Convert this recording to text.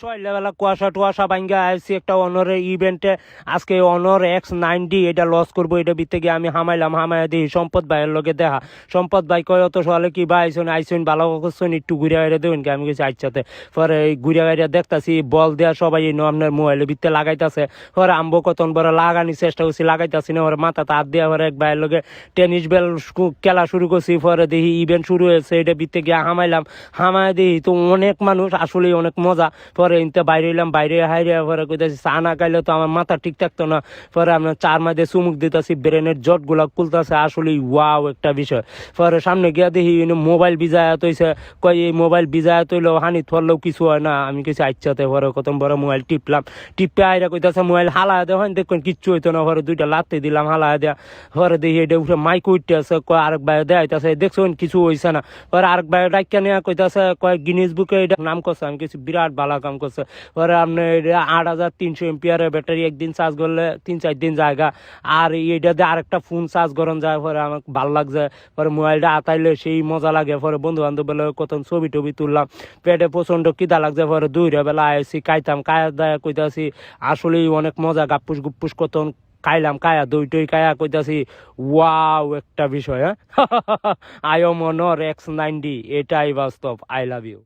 সকালবেলা কুয়াশা টুয়াশা ভাঙ্গা আসছি একটা অনরের ইভেন্টে। আজকে অনর X90 এটা লস করবো, এটা ভিত্তি গিয়ে আমি হামাইলাম। হামাইয়া দিই সম্পদ ভাইয়ের লগে দেখা। সম্পদ ভাই কয় অত সকালে কি ভাই আইসুন ভালো করছেন, একটু ঘুরে গাড়ি দেবেন কি? আমি গেছি আচ্ছাতে। পরে ঘুরে গাড়িয়া দেখতাছি বল দেওয়া সবাই আপনার মোবাইলের ভিত্তে লাগাইতেছে। পরে আম্বো কতন বড় লাগানির চেষ্টা করছি, লাগাইতেছি না। ওরা মাথা হাত দেওয়া পরে এক ভাইয়ের লগে টেনিস বল খেলা শুরু করছি। পরে দেখি ইভেন্ট শুরু হয়েছে, এটা ভিত্তে গিয়ে হামাইলাম। হামায় দিই তো অনেক মানুষ, আসলে অনেক মজা। পরে ইনতে বাইরে এলাম, বাইরে হাইরে পরে কইতাছি চা না খাইলে তো আমার মাথা ঠিক থাকতো না। পরে আপনার চার মাঝে চুমুক দিতেছি, ব্রেনের জট গুলা খুলতেছে, আসলে ওয়াও একটা বিষয়। পরে সামনে গিয়া দেখি মোবাইল বিজায়া তৈছে। কয় এই মোবাইল বিজায়া তৈলেও হানি থরলেও কিছু হয় না। আমি কিছু আচ্ছাতে পরে কত বড় মোবাইল টিপলাম। টিপে আইরা কইতাছে মোবাইল হালা দেওয়া হয়, দেখবেন কিচ্ছু হইতো না। পরে দুইটা লাত্তি দিলাম হালা দেয়া। পরে দেখি এটা উঠে মাইক উঠতে আছে, কয় আরেক ভাই দেয়াইতেছে, দেখছেন কিছু হইছে না। পরে আরেক ভাই ডাক্কা নিয়ে কইতাছে কয় গিনিস বুকে এটা নাম করছে। আমি কিছু বিরাট ভালো কাম করছে। পরে আপনার 8300 এম্পিয়ারের ব্যাটারি একদিন চার্জ করলে 3-4 দিন জায়গা। আর এইটা দিয়ে আরেকটা ফোন চার্জ করান যায়। পরে আমার ভালো লাগছে। পরে মোবাইলটা আতাইলে সেই মজা লাগে। পরে বন্ধু বান্ধব বেলা কত ছবি টবি তুললাম। পেটে প্রচন্ড খিদা লাগছে। পরে 2 বেলা আইসি খাইতাম, কায়া দায়া কইতাছি আসলেই অনেক মজা। গাপ্পুস গুপ্পুস কত খাইলাম, কায়া দই টই কায়া কইতাছি ওয়াও একটা বিষয়। হ্যাঁ আই এম অনর X90, এটাই বাস্তব। I love you.